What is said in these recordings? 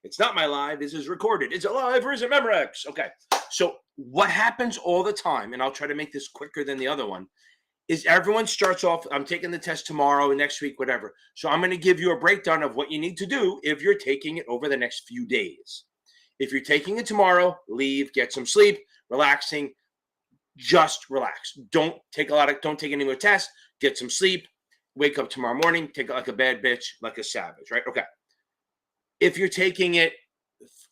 It's not my live. This is recorded. Is it live or is it Memorex? Okay. So what happens all the time, and I'll try to make this quicker than the other one, is everyone starts off, I'm taking the test tomorrow, next week, whatever. So I'm going to give you a breakdown of what you need to do if you're taking it over the next few days. If you're taking it tomorrow, leave, get some sleep, relaxing, just relax. Don't take any more tests, get some sleep, wake up tomorrow morning, take it like a bad bitch, like a savage, right? Okay. If you're taking it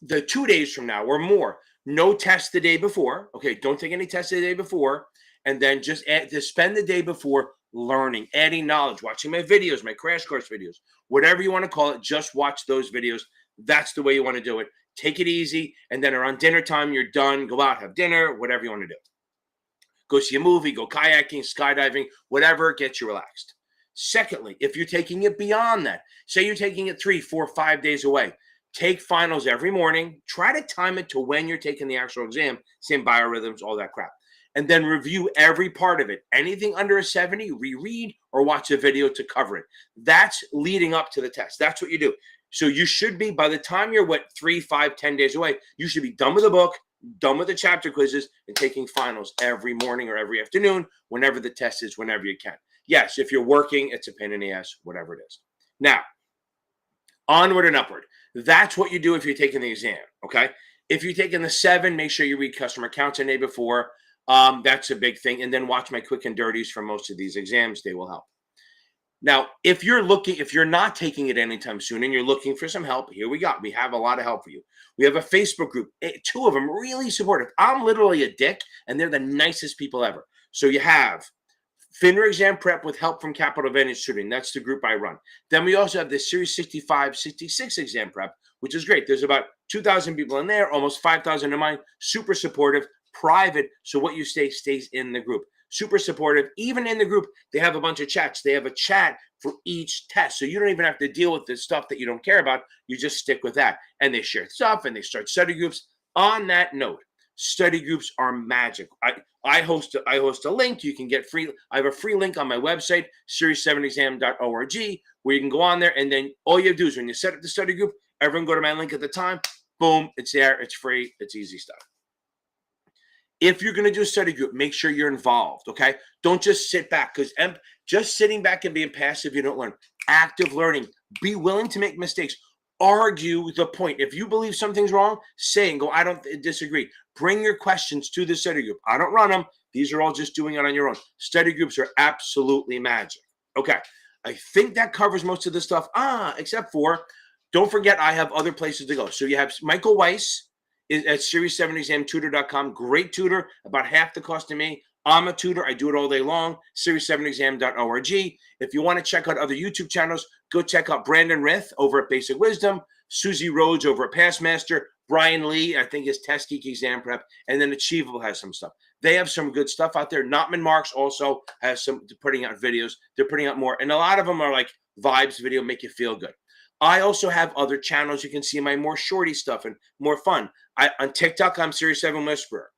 the 2 days from now or more, no test the day before. Okay, don't take any tests the day before. And then just spend the day before learning, adding knowledge, watching my videos, my crash course videos, whatever you want to call it. Just watch those videos. That's the way you want to do it. Take it easy. And then around dinner time, you're done. Go out, have dinner, whatever you want to do. Go see a movie, go kayaking, skydiving, whatever gets you relaxed. Secondly, if you're taking it beyond that, say you're taking it 3, 4, 5 days away, take finals every morning. Try to time it to when you're taking the actual exam, same biorhythms, all that crap. And then review every part of it. Anything under a 70, reread or watch a video to cover it. That's leading up to the test. That's what you do. So you should be, by the time you're 3, 5, 10 days away, you should be done with the book, done with the chapter quizzes, and taking finals every morning or every afternoon, whenever the test is, whenever you can. Yes, if you're working, it's a pain in the ass, whatever it is. Now, onward and upward. That's what you do if you're taking the exam, okay? If you're taking the 7, make sure you read customer accounts the day before. That's a big thing. And then watch my quick and dirties for most of these exams. They will help. Now, if you're not taking it anytime soon and you're looking for some help, here we go. We have a lot of help for you. We have a Facebook group, 2 of them really supportive. I'm literally a dick, and they're the nicest people ever. So you have FINRA exam prep with help from Capital Advantage Tutoring. That's the group I run. Then we also have the Series 65, 66 exam prep, which is great. There's about 2,000 people in there, almost 5,000 in mine. Super supportive, private, so what you say stays in the group. Super supportive. Even in the group, they have a bunch of chats. They have a chat for each test. So you don't even have to deal with the stuff that you don't care about. You just stick with that. And they share stuff and they start study groups. On that note, study groups are magic. I host a link. You can get free. I have a free link on my website, series7exam.org, where you can go on there. And then all you have to do is when you set up the study group, everyone go to my link at the time. Boom, it's there. It's free. It's easy stuff. If you're going to do a study group, make sure you're involved, okay? Don't just sit back, because just sitting back and being passive, you don't learn. Active learning. Be willing to make mistakes. Argue the point. If you believe something's wrong, say and go, I don't disagree. Bring your questions to the study group. I don't run them. These are all just doing it on your own. Study groups are absolutely magic. Okay, I think that covers most of the stuff. Except for, don't forget, I have other places to go. So you have Michael Weiss at series7examtutor.com. Great tutor, about half the cost of me. I'm a tutor. I do it all day long. Series7exam.org. If you want to check out other YouTube channels, go check out Brandon Rith over at Basic Wisdom, Susie Rhodes over at Passmaster, Brian Lee, I think is Test Geek Exam Prep, and then Achievable has some stuff. They have some good stuff out there. Notman Marks also has some, putting out videos. They're putting out more, and a lot of them are like vibes video, make you feel good. I also have other channels. You can see my more shorty stuff and more fun. On TikTok, I'm Series7 Whisperer.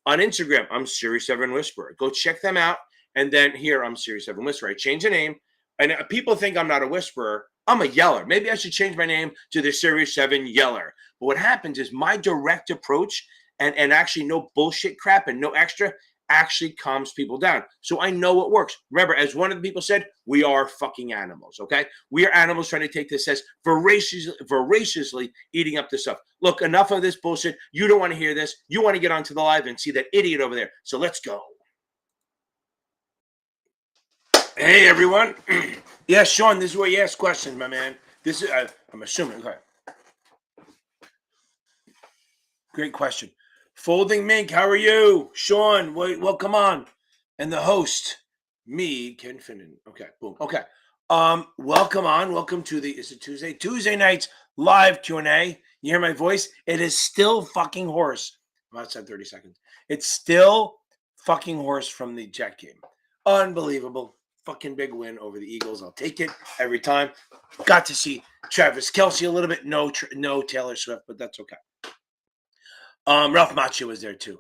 On Instagram, I'm Series7 Whisperer. Go check them out. And then here, I'm Series7 Whisperer. I changed the name. And people think I'm not a whisperer. I'm a yeller. Maybe I should change my name to the Series7 Yeller. But what happens is my direct approach and actually no bullshit crap and no extra actually calms people down. So I know it works. Remember, as one of the people said, we are fucking animals, okay? We are animals trying to take this as voraciously eating up this stuff. Look, enough of this bullshit. You don't want to hear this. You want to get onto the live and see that idiot over there. So let's go. Hey, everyone. Yeah, Sean, this is where you ask questions, my man. This is, I'm assuming, okay. Great question. Folding Mink, how are you? Sean, welcome on. And the host, me, Ken Finnen. Okay, boom. Okay. Welcome on. Welcome to the, is it Tuesday? Tuesday night's live Q&A. You hear my voice? It is still fucking hoarse. I'm outside 30 seconds. It's still fucking hoarse from the Jet game. Unbelievable. Fucking big win over the Eagles. I'll take it every time. Got to see Travis Kelce a little bit. No Taylor Swift, but that's okay. Ralph Macchio was there too.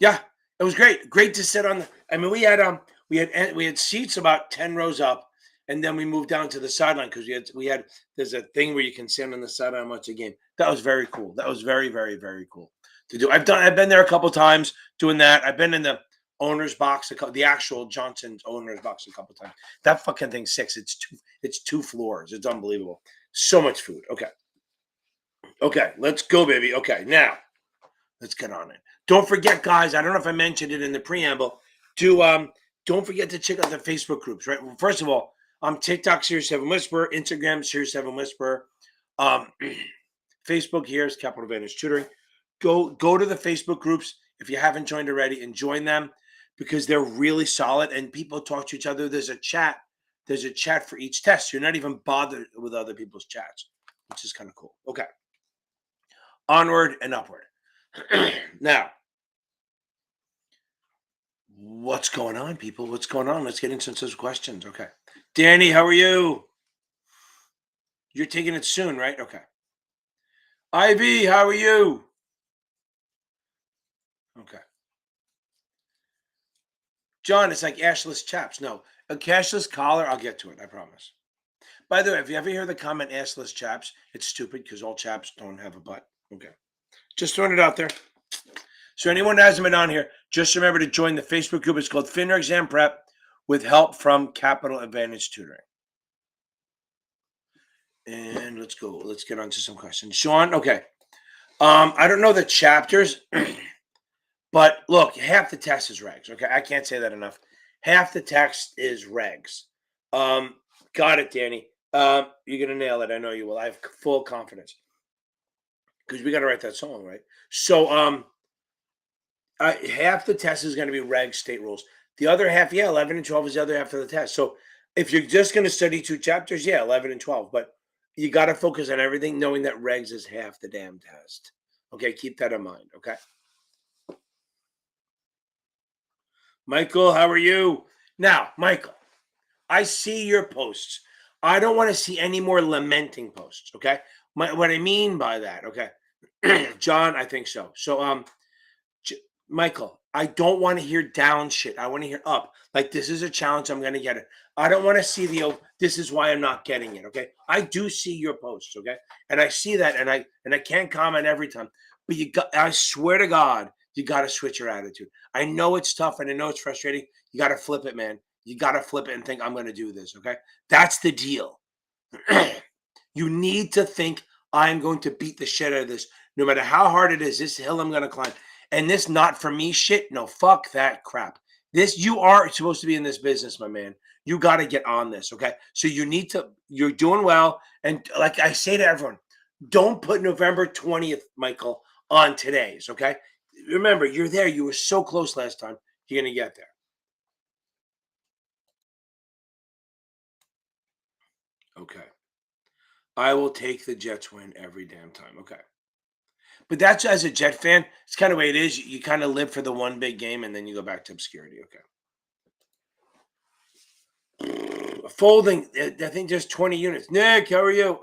Yeah, it was great. Great to sit on the. I mean, we had seats about 10 rows up. and then we moved down to the sideline because there's a thing where you can stand on the sideline and watch a game. That was very cool. That was very, very, very cool to do. I've been there a couple times doing that. I've been in the owner's box, the actual Johnson's owner's box a couple times. That fucking thing's six. It's two floors. It's unbelievable. So much food. Okay, let's go, baby. Okay, now let's get on it. Don't forget, guys. I don't know if I mentioned it in the preamble. Don't forget to check out the Facebook groups. Right. Well, first of all, TikTok Series 7 Whisper, Instagram Series 7 Whisper, Facebook here is Capital Advantage Tutoring. Go to the Facebook groups if you haven't joined already and join them because they're really solid and people talk to each other. There's a chat. There's a chat for each test. You're not even bothered with other people's chats, which is kind of cool. Okay. Onward and upward. Now, what's going on, people? What's going on? Let's get into some questions. Okay. Danny, how are you? You're taking it soon, right? Okay. Ivy, how are you? Okay. John, it's like ashless chaps. No, a cashless collar, I'll get to it, I promise. By the way, if you ever hear the comment assless chaps, it's stupid because all chaps don't have a butt. Okay. Just throwing it out there. So anyone that hasn't been on here, just remember to join the Facebook group. It's called FINRA Exam Prep with help from Capital Advantage Tutoring. And let's go. Let's get on to some questions. Sean, okay. I don't know the chapters, but look, half the test is regs. Okay, I can't say that enough. Half the text is regs. Got it, Danny. You're gonna nail it. I know you will. I have full confidence because we got to write that song, right? So, half the test is going to be regs, state rules. The other half, 11 and 12 is the other half of the test. So, if you're just going to study 2 chapters, 11 and 12. But you got to focus on everything, knowing that regs is half the damn test. Okay, keep that in mind. Okay. Michael, how are you? Now, Michael, I see your posts. I don't want to see any more lamenting posts. Okay. What I mean by that, okay, John, I think so. So, Michael, I don't want to hear down shit. I want to hear up. Like this is a challenge. I'm going to get it. I don't want to see this is why I'm not getting it. Okay. I do see your posts. Okay. And I see that and I can't comment every time, but I swear to God, you got to switch your attitude. I know it's tough and I know it's frustrating. You got to flip it, man. You got to flip it and think I'm going to do this. Okay. That's the deal. You need to think I'm going to beat the shit out of this. No matter how hard it is, this hill I'm going to climb. And this not for me shit, no, fuck that crap. You are supposed to be in this business, my man. You got to get on this, okay? So you're doing well. And like I say to everyone, don't put November 20th, Michael, on today's, okay? Remember, you're there. You were so close last time. You're going to get there. Okay. I will take the Jets win every damn time. Okay. But that's as a Jet fan, it's kind of the way it is. You kind of live for the one big game and then you go back to obscurity. Okay. Folding, I think there's 20 units. Nick, how are you?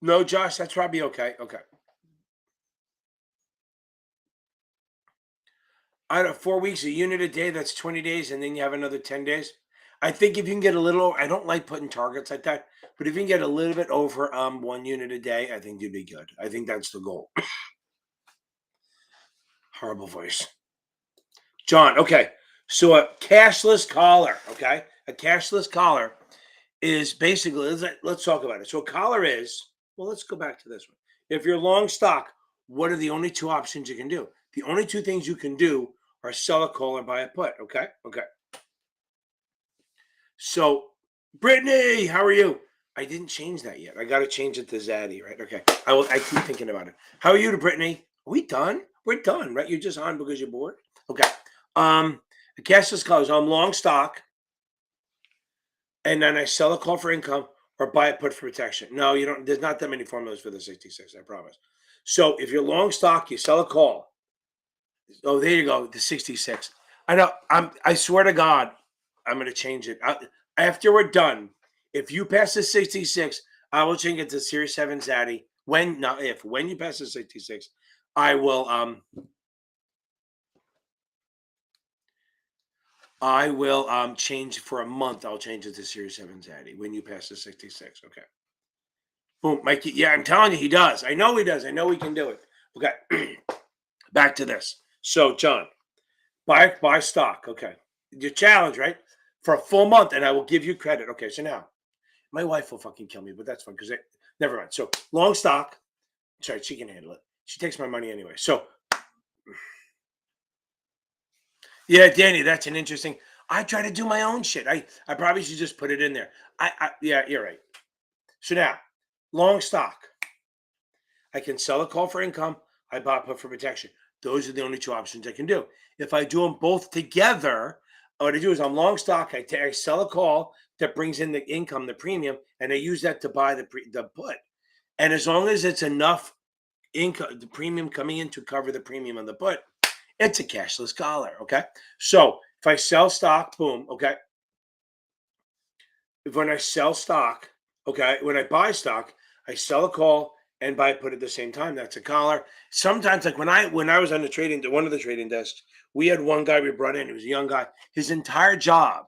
No, Josh, that's probably okay. Okay. I don't know, 4 weeks, a unit a day, that's 20 days, and then you have another 10 days. I think if you can get a little, I don't like putting targets like that, but if you can get a little bit over 1 unit a day, I think you'd be good. I think that's the goal. Horrible voice. John, okay. So a cashless collar, okay? A cashless collar is basically, let's talk about it. So a collar is, well, let's go back to this one. If you're long stock, what are the only 2 options you can do? The only 2 things you can do are sell a call or buy a put, okay? Okay. So, Brittany, how are you? I didn't change that yet. I got to change it to Zaddy, right? Okay. I keep thinking about it. How are you, to Brittany? Are we done? We're done, right? You're just on because you're bored? Okay. The cashless colors. I'm long stock, and then I sell a call for income or buy a put for protection. No, you don't. There's not that many formulas for the 66. I promise. So if you're long stock, you sell a call. Oh, there you go. The 66. I know. I swear to God, I'm going to change it. After we're done, if you pass the 66, I will change it to Series 7 Zaddy. When you pass the 66, I will I will change for a month. I'll change it to Series 7 Zaddy when you pass the 66. Okay. Boom, Mikey. Yeah, I'm telling you, he does. I know he does. I know he can do it. Okay. Back to this. So, John, buy stock. Okay. Your challenge, right? For a full month, and I will give you credit. Okay. So now, my wife will fucking kill me, but that's fine because never mind. So, long stock. Sorry, she can handle it. She takes my money anyway. So, yeah, Danny, that's an interesting. I try to do my own shit. I probably should just put it in there. Yeah, you're right. So now, long stock. I can sell a call for income. I buy put for protection. Those are the only two options I can do. If I do them both together, what I do is I'm long stock. I sell a call that brings in the income, the premium, and I use that to buy the put. And as long as it's enough income, the premium coming in to cover the premium on the put, it's a cashless collar. Okay. So if I sell stock, boom. Okay. When I sell stock, okay, when I buy stock, I sell a call and buy put at the same time. That's a collar. Sometimes, like when I was on the one of the trading desks, we had one guy we brought in. He was a young guy. His entire job,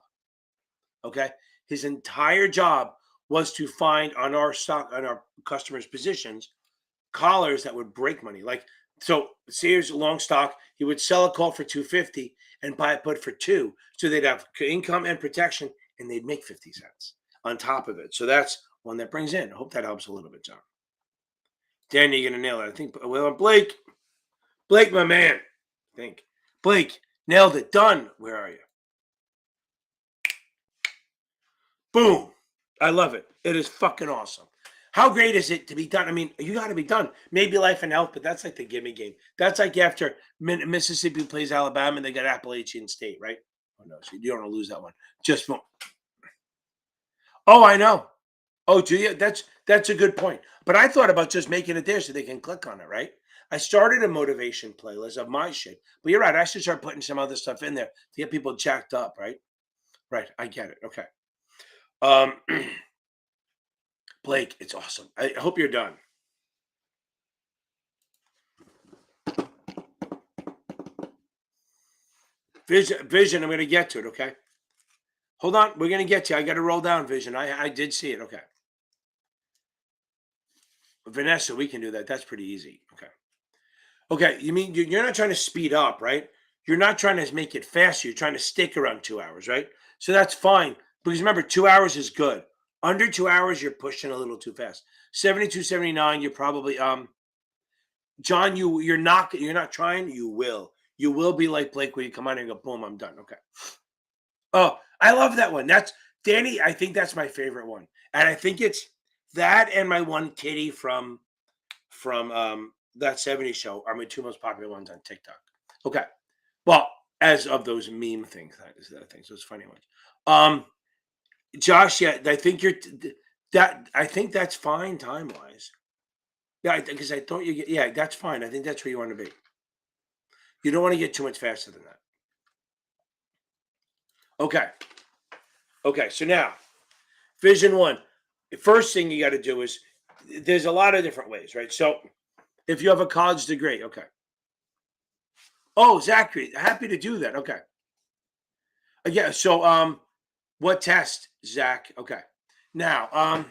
okay, his entire job was to find on our stock on our customers' positions collars that would break money. Like so, say here's a long stock, he would sell a call for 250 and buy a put for two, so they'd have income and protection, and they'd make 50 cents on top of it. So that's one that brings in. I hope that helps a little bit, John. Dan, you're gonna nail it. I think. Well, Blake, my man. I think Blake nailed it. Done. Where are you? Boom. I love it. It is fucking awesome. How great is it to be done? I mean, you got to be done. Maybe life and health, but that's like the gimme game. That's like after Mississippi plays Alabama and they got Appalachian State, right? Oh no, so you don't want to lose that one. Just oh, I know. Oh, do you? That's a good point. But I thought about just making it there so they can click on it, right? I started a motivation playlist of my shit, but you're right. I should start putting some other stuff in there to get people jacked up, right? Right. I get it. Okay. Um, Blake, it's awesome. I hope you're done. Vision. I'm going to get to it. Okay. Hold on. We're going to get to you. I got to roll down Vision. I did see it. Okay. Vanessa, we can do that. That's pretty easy. Okay. Okay. You mean you're not trying to speed up, right? You're not trying to make it faster. You're trying to stick around 2 hours, right? So that's fine. Because remember, 2 hours is good. Under 2 hours, you're pushing a little too fast. 72, 79, you're probably John, you're not trying, you will be like Blake when you come on and go, boom, I'm done. Okay. Oh, I love that one. That's Danny. I think that's my favorite one. And I think it's that and my one kitty from that 70s show are my two most popular ones on TikTok. Okay. Well, as of those meme things, those funny ones. Um, Josh, yeah, I think that's fine time wise. Yeah, because I thought you get, yeah, that's fine. I think that's where you want to be. You don't want to get too much faster than that. Okay. Okay. So now, vision one. The first thing you got to do is there's a lot of different ways, right? So if you have a college degree, okay. Oh, Zachary, happy to do that. Okay. Yeah. So what test, Zach? Okay. Now,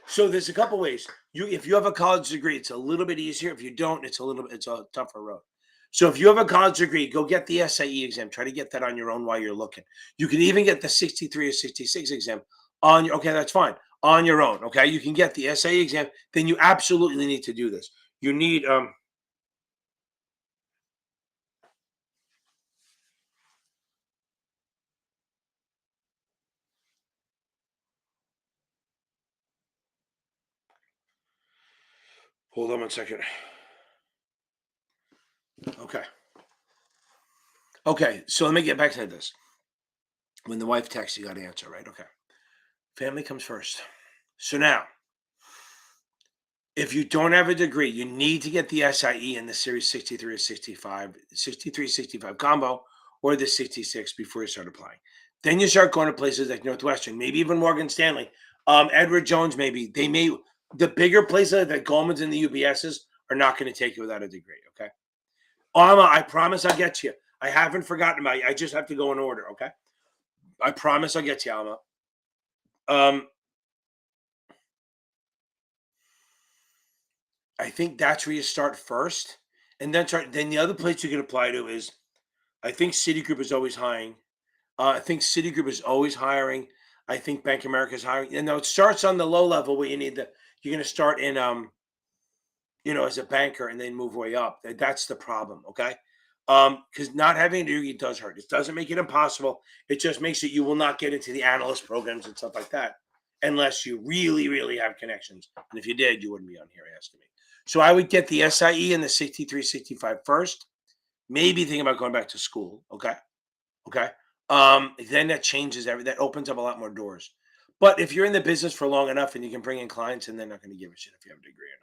so there's a couple ways. If you have a college degree, it's a little bit easier. If you don't, it's a tougher road. So if you have a college degree, go get the SAE exam. Try to get that on your own while you're looking. You can even get the 63 or 66 exam on your okay, that's fine. On your own. Okay. You can get the SAE exam. Then you absolutely need to do this. You need hold on 1 second. Okay. Okay. So let me get back to this. When the wife texts, you got to answer, right? Okay. Family comes first. So now, if you don't have a degree, you need to get the SIE in the Series 63 or 65, 63, 65 combo or the 66 before you start applying. Then you start going to places like Northwestern, maybe even Morgan Stanley, Edward Jones, maybe. The bigger places like Goldman's and the UBSs are not going to take you without a degree, okay? I promise I'll get you. I haven't forgotten about you. I just have to go in order, okay? I promise I'll get to you, Alma. I think that's where you start first, and then the other place you can apply to is I think Citigroup is always hiring. I think Citigroup is always hiring. I think Bank of America is hiring. And now it starts on the low level where you're going to start in as a banker and then move way up. That's the problem, okay? Because not having a degree does hurt. It doesn't make it impossible. It just makes it you will not get into the analyst programs and stuff like that unless you really, really have connections. And if you did, you wouldn't be on here asking me. So I would get the SIE and the 63, 65 first. Maybe think about going back to school. Okay. Okay. Then that changes that opens up a lot more doors. But if you're in the business for long enough and you can bring in clients, and they're not going to give a shit if you have a degree or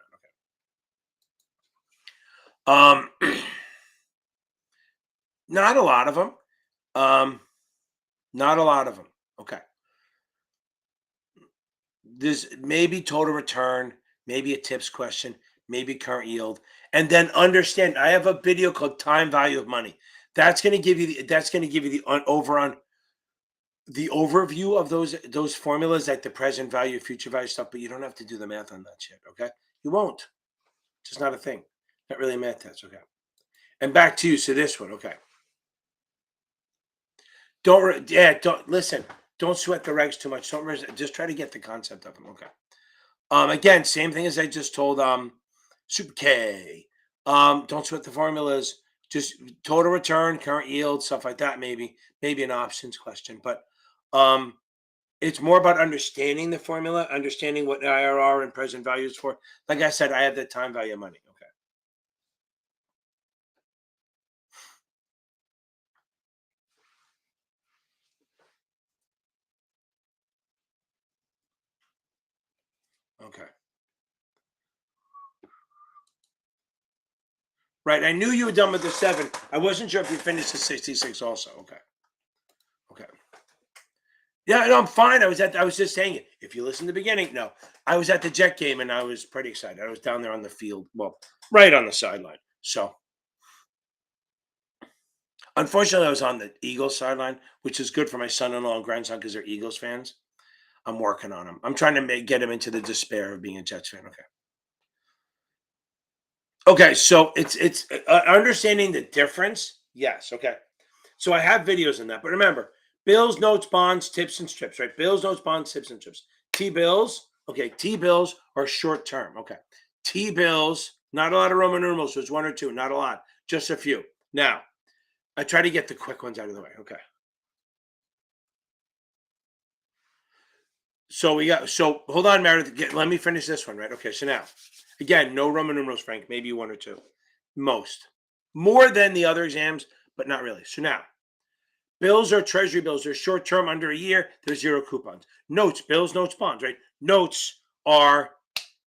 not. Okay. Not a lot of them. Not a lot of them. Okay. There's maybe total return, maybe a tips question, maybe current yield, and then understand. I have a video called "Time Value of Money." That's going to give you the overview of those formulas, like the present value, future value stuff. But you don't have to do the math on that shit. Okay, you won't. It's just not a thing. Not really a math test. Okay. And back to you. So this one. Okay. Don't listen. Don't sweat the regs too much. Just try to get the concept of them. Okay. Again, same thing as I just told Super K. Don't sweat the formulas. Just total return, current yield, stuff like that. Maybe an options question, but it's more about understanding the formula, understanding what IRR and present value is for. Like I said, I have the time value of money. Okay. Right. I knew you were done with the 7. I wasn't sure if you finished the 66 also. Okay. Okay. Yeah, no, I'm fine. I was just saying it. If you listen to the beginning, no. I was at the Jet game and I was pretty excited. I was down there on the field. Well, right on the sideline. So unfortunately I was on the Eagles sideline, which is good for my son-in-law and grandson because they're Eagles fans. I'm working on them. I'm trying to get him into the despair of being a Jets fan. Okay. Okay, so it's understanding the difference. Yes, okay. So I have videos in that, but remember, bills, notes, bonds, tips, and strips, right? Bills, notes, bonds, tips, and strips. T bills, okay. T bills are short term, okay. T bills, not a lot of Roman numerals, so it's 1 or 2, not a lot, just a few. Now, I try to get the quick ones out of the way, okay. So hold on, Meredith. Let me finish this one, right? Okay, so now, again, no Roman numerals, Frank, maybe 1 or 2, most. More than the other exams, but not really. So now, bills are treasury bills. They're short term, under a year. They're 0 coupons. Notes, bills, notes, bonds, right? Notes are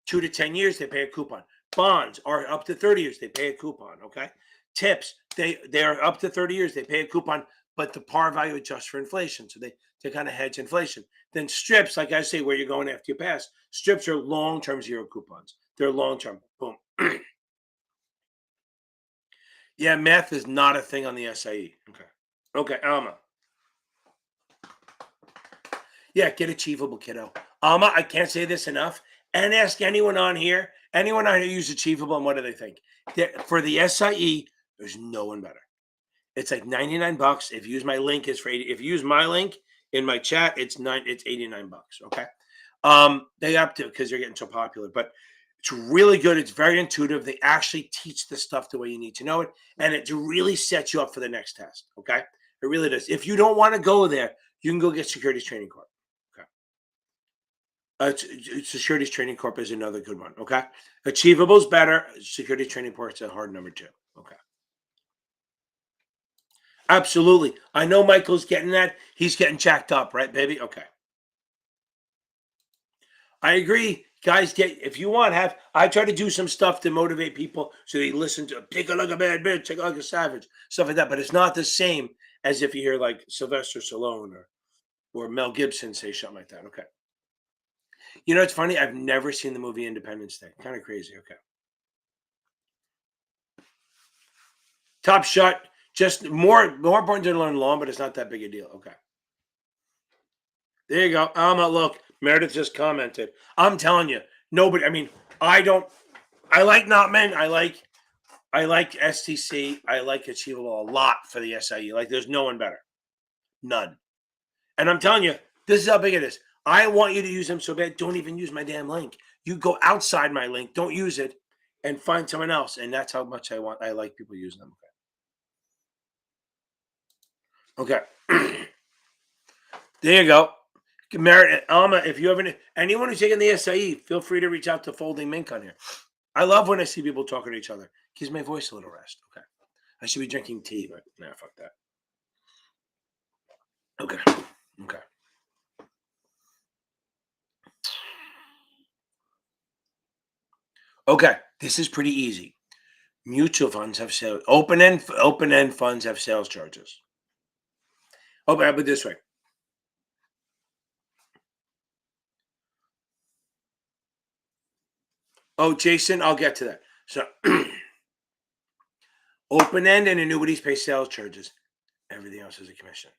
2 to 10 years. They pay a coupon. Bonds are up to 30 years. They pay a coupon. Okay. Tips, they are up to 30 years. They pay a coupon, but the par value adjusts for inflation. So they kind of hedge inflation. Then strips, like I say, where you're going after you pass. Strips are long term 0 coupons. They're long term. Boom. Yeah, math is not a thing on the SIE. Okay. Okay, Alma. Yeah, get achievable, kiddo. Alma, I can't say this enough. And ask anyone on here use achievable, and what do they think? For the SIE, there's no one better. It's like $99. If you use my link, is for 80. If you use my link in my chat, it's $89. Okay. They up to because they're getting so popular, but it's really good. It's very intuitive. They actually teach the stuff the way you need to know it, and it really sets you up for the next test. Okay, it really does. If you don't want to go there, you can go get Securities Training Corp. Okay, Securities Training Corp is another good one. Okay, Achievable's better. Securities Training Corp is a hard number 2. Okay, absolutely. I know Michael's getting that. He's getting jacked up, right, baby? Okay. I agree. Guys, if you want, I try to do some stuff to motivate people so they listen to take it like a bad bitch, take it like a savage, stuff like that. But it's not the same as if you hear like Sylvester Stallone or Mel Gibson say something like that. Okay. You know, it's funny. I've never seen the movie Independence Day. Kind of crazy. Okay. Top Shot. Just more important to learn law, but it's not that big a deal. Okay. There you go. Look, Meredith just commented. I'm telling you, nobody. I mean, I don't. I like Notman. I like STC. I like Achievable a lot for the SIE. Like, there's no one better. None. And I'm telling you, this is how big it is. I want you to use them so bad. Don't even use my damn link. You go outside my link. Don't use it, and find someone else. And that's how much I want. I like people using them. Okay. There you go. Merit, Alma, if you have anyone who's taking the SIE, feel free to reach out to Folding Mink on here. I love when I see people talking to each other. Gives my voice a little rest. Okay. I should be drinking tea, but nah, fuck that. Okay. Okay. Okay. This is pretty easy. Mutual funds have sales. Open-end funds have sales charges. Oh, but I'll put it this way. Oh, Jason, I'll get to that. So open-end and annuities pay sales charges. Everything else is a commission.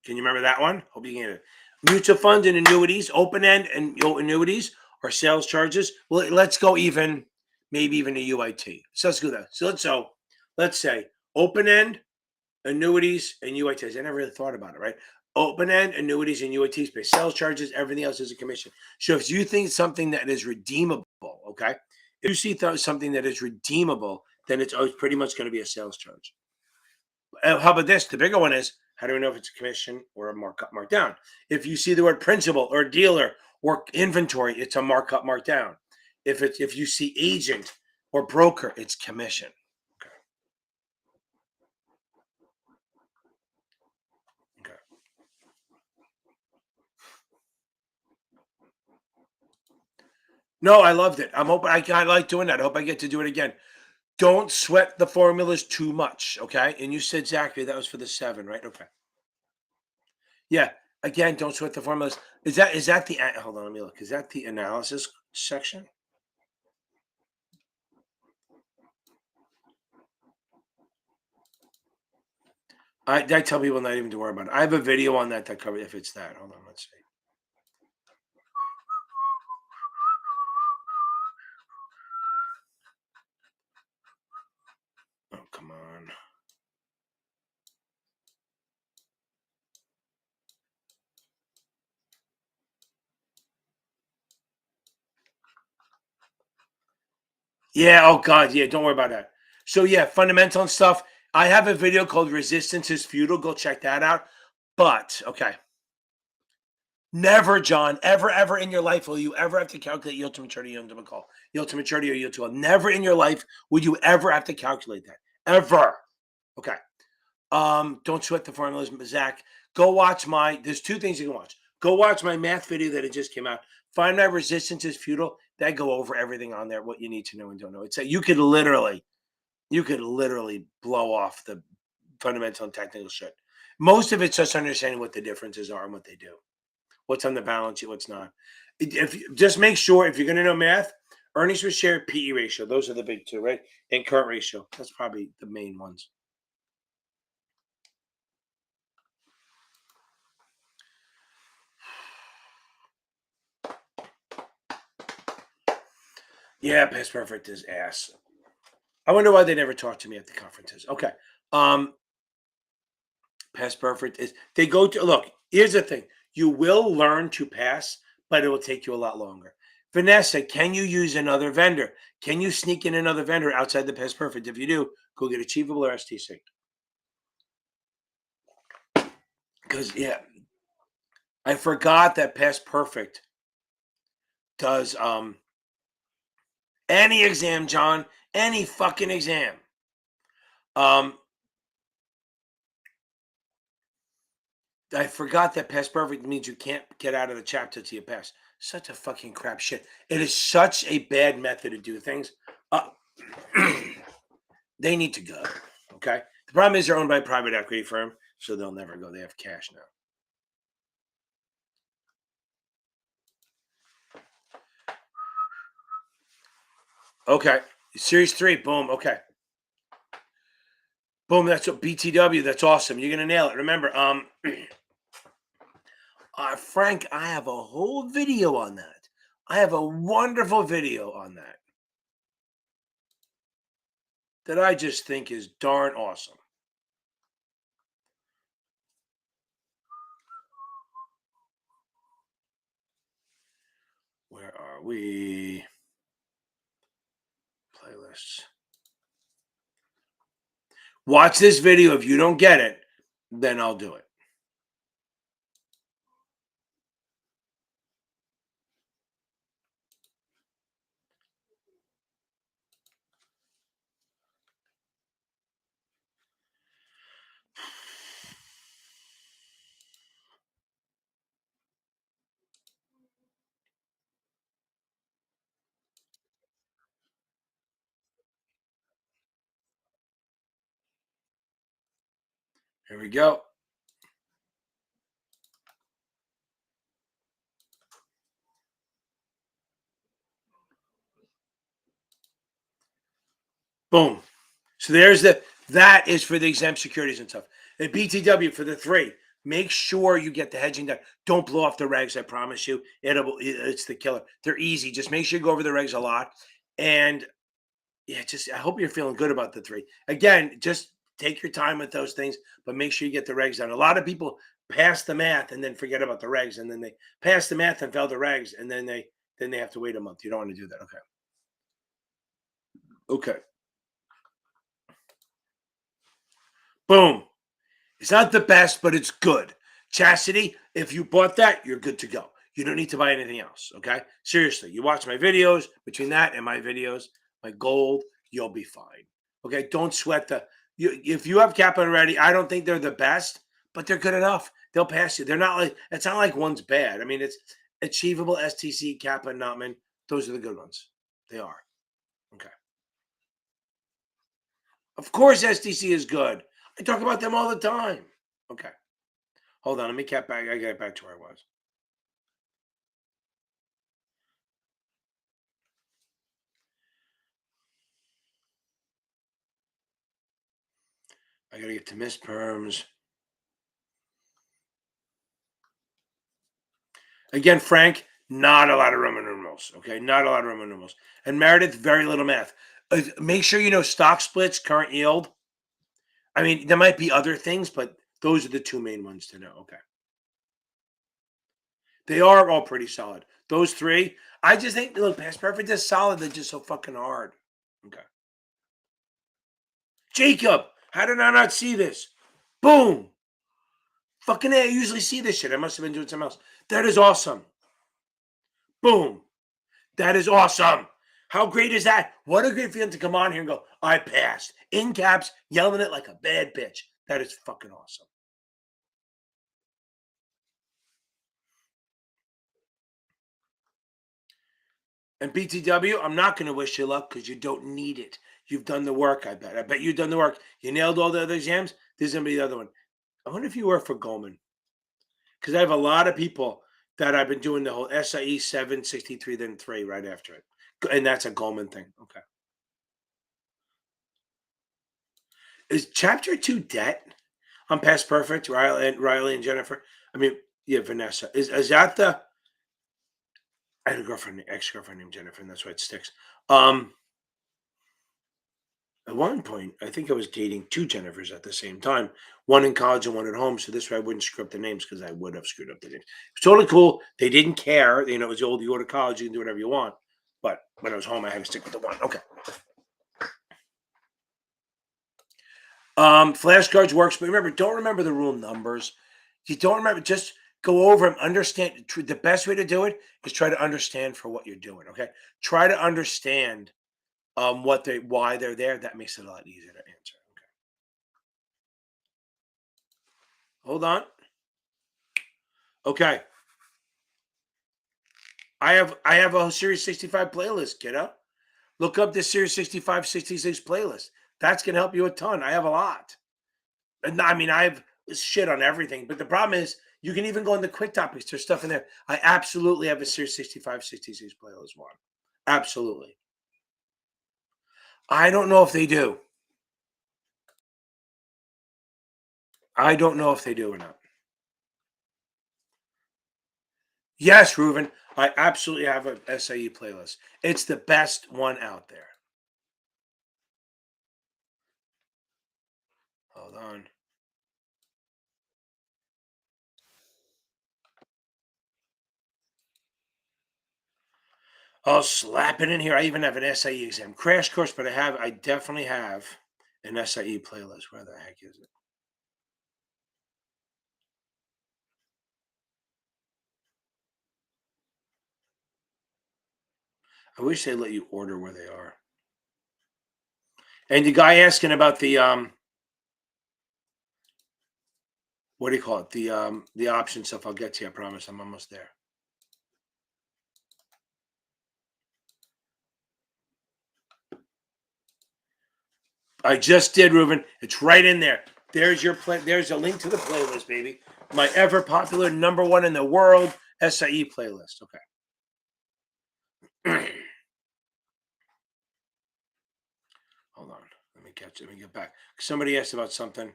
Can you remember that one? Hope you can get it. Mutual funds and annuities, open-end and annuities are sales charges. Well, let's go even, maybe even a UIT. So let's do that. So let's say open-end, annuities, and UITs. I never really thought about it, right? Open-end, annuities, and UITs pay sales charges. Everything else is a commission. So if you think something that is redeemable, okay? If you see something that is redeemable, then it's pretty much going to be a sales charge. How about this? The bigger one is, how do we know if it's a commission or a markup markdown? If you see the word principal or dealer or inventory, it's a markup markdown. If you see agent or broker, it's commission. Okay. Okay. No, I loved it. I'm hoping I like doing that. I hope I get to do it again. Don't sweat the formulas too much, okay? And you said Zachary that was for the 7, right? Okay. Yeah. Again, don't sweat the formulas. Is that the hold on? Let me look. Is that the analysis section? I tell people not even to worry about it. I have a video on that covers if it's that. Hold on, let's see. Oh, come on. Yeah. Oh God. Yeah. Don't worry about that. So yeah, fundamental and stuff. I have a video called "Resistance is Futile." Go check that out. But okay, never, John, ever in your life will you ever have to calculate yield to maturity, yield to call, yield to maturity, or yield to call. Never in your life would you ever have to calculate that. Ever. Okay. Don't sweat the formulas, Zach. Go watch there's 2 things you can watch. Go watch my math video that it just came out. Find my resistance is futile. That go over everything on there, what you need to know and don't know. It's that you could literally blow off the fundamental and technical shit. Most of it's just understanding what the differences are and what they do. What's on the balance sheet, what's not. If just make sure if you're going to know math, earnings per share, PE ratio. Those are the big 2, right? And current ratio. That's probably the main ones. Yeah, Past Perfect is ass. I wonder why they never talk to me at the conferences. Okay. Past Perfect is they go to look, here's the thing. You will learn to pass, but it will take you a lot longer. Vanessa, can you use another vendor? Can you sneak in another vendor outside the Past Perfect? If you do, go get Achievable or STC. Because yeah, I forgot that Past Perfect does any exam, John, any fucking exam. I forgot that Past Perfect means you can't get out of the chapter till you pass. Such a fucking crap shit. It is such a bad method to do things. They need to go. Okay. The problem is they're owned by a private equity firm, so they'll never go. They have cash now. Okay. Series 3, boom. Okay. Boom. That's what BTW. That's awesome. You're gonna nail it. Remember, Frank, I have a whole video on that. I have a wonderful video on that I just think is darn awesome. Where are we? Playlists. Watch this video. If you don't get it, then I'll do it. Here we go. Boom. So that is for the exempt securities and stuff. The BTW for the 3. Make sure you get the hedging done. Don't blow off the regs. I promise you, it's the killer. They're easy. Just make sure you go over the regs a lot. And yeah, just I hope you're feeling good about the 3. Again, just take your time with those things, but make sure you get the regs done. A lot of people pass the math and then forget about the regs, and then they pass the math and fail the regs, and then they have to wait a month. You don't want to do that. Okay. Okay. Boom. It's not the best, but it's good. Chastity, if you bought that, you're good to go. You don't need to buy anything else. Okay. Seriously, you watch my videos, between that and my videos, my gold, you'll be fine. Okay. Don't sweat if you have Kappa already, I don't think they're the best, but they're good enough. They'll pass you. They're not like, it's not like one's bad. I mean, it's achievable, STC, Kappa, Nutman. Those are the good ones. They are. Okay. Of course, STC is good. I talk about them all the time. Okay. Hold on. Let me get back. I get back to where I was. I got to get to Miss Perms. Again, Frank, not a lot of Roman numerals. Okay. Not a lot of Roman numerals. And Meredith, very little math. Make sure you know stock splits, current yield. I mean, there might be other things, but those are the 2 main ones to know. Okay. They are all pretty solid. Those 3, I just think, look, past perfect is solid. They're just so fucking hard. Okay. Jacob, how did I not see this? Boom. Fucking A, I usually see this shit. I must have been doing something else. That is awesome. Boom. That is awesome. How great is that? What a great feeling to come on here and go, I passed. In caps, yelling it like a bad bitch. That is fucking awesome. And BTW, I'm not going to wish you luck because you don't need it. You've done the work, I bet. I bet you've done the work. You nailed all the other exams. This is going to be the other one. I wonder if you work for Goldman. Because I have a lot of people that I've been doing the whole SIE 763, then 3 right after it. And that's a Goldman thing. Okay. Is chapter 2 debt on Past Perfect, Riley and Jennifer? I mean, yeah, Vanessa. Is that the I had a girlfriend, ex-girlfriend named Jennifer, and that's why it sticks. Um, at one point, I think I was dating 2 Jennifers at the same time, one in college and one at home. So this way I wouldn't screw up the names because I would have screwed up the names. It's totally cool. They didn't care. You know, it was the old, you go to college, you can do whatever you want. But when I was home, I had to stick with the one. Okay. Flashcards works, but remember, don't remember the rule numbers. You don't remember, just go over them, understand. The best way to do it is try to understand for what you're doing. Okay. Try to understand why they're there. That makes it a lot easier to answer. Okay. Hold on. Okay. I have a Series 65 playlist, kiddo. Look up this Series 65, 66 playlist. That's gonna help you a ton. I have a lot. And I mean, I have shit on everything, but the problem is you can even go in the quick topics. There's stuff in there. I absolutely have a Series 65, 66 playlist one. Absolutely. I don't know if they do. I don't know if they do or not. Yes, Reuven, I absolutely have an SIE playlist. It's the best one out there. Hold on. I'll slap it in here. I even have an SIE exam crash course, but I definitely have an SIE playlist. Where the heck is it? I wish they let you order where they are. And the guy asking about the what do you call it? The option stuff. I'll get to you. I promise. I'm almost there. I just did, Reuben. It's right in there. There's your play. There's a link to the playlist, baby. My ever popular #1 in the world SIE playlist. Okay. Hold on. Let me catch it. Let me get back. Somebody asked about something.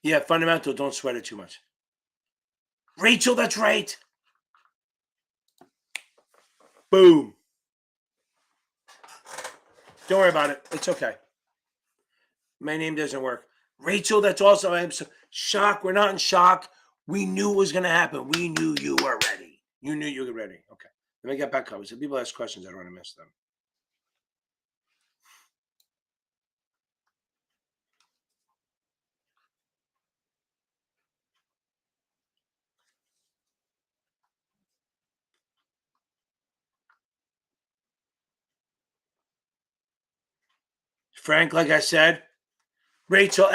Yeah, fundamental. Don't sweat it too much. Rachel, that's right. Boom. Don't worry about it. It's okay. My name doesn't work. Rachel, that's also. I'm so shocked. We're not in shock. We knew it was going to happen. We knew you were ready. You knew you were ready. Okay. Let me get back up. So people ask questions. I don't want to miss them. Frank, like I said, Rachel,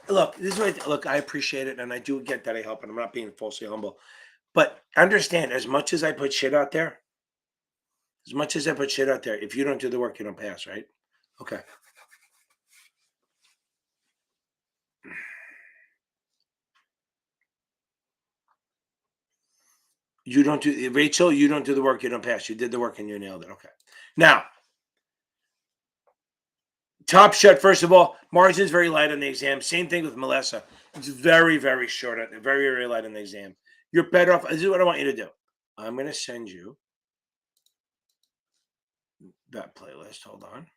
look, this is what, look, I appreciate it. And I do get that I help. And I'm not being falsely humble. But understand, as much as I put shit out there, if you don't do the work, you don't pass, right? Okay. You don't do Rachel, you don't do the work, you don't pass. You did the work and you nailed it. Okay. Now, top shot, first of all, margin's very light on the exam. Same thing with Melissa. It's very, very short, very, very light on the exam. You're better off. This is what I want you to do. I'm going to send you that playlist. Hold on.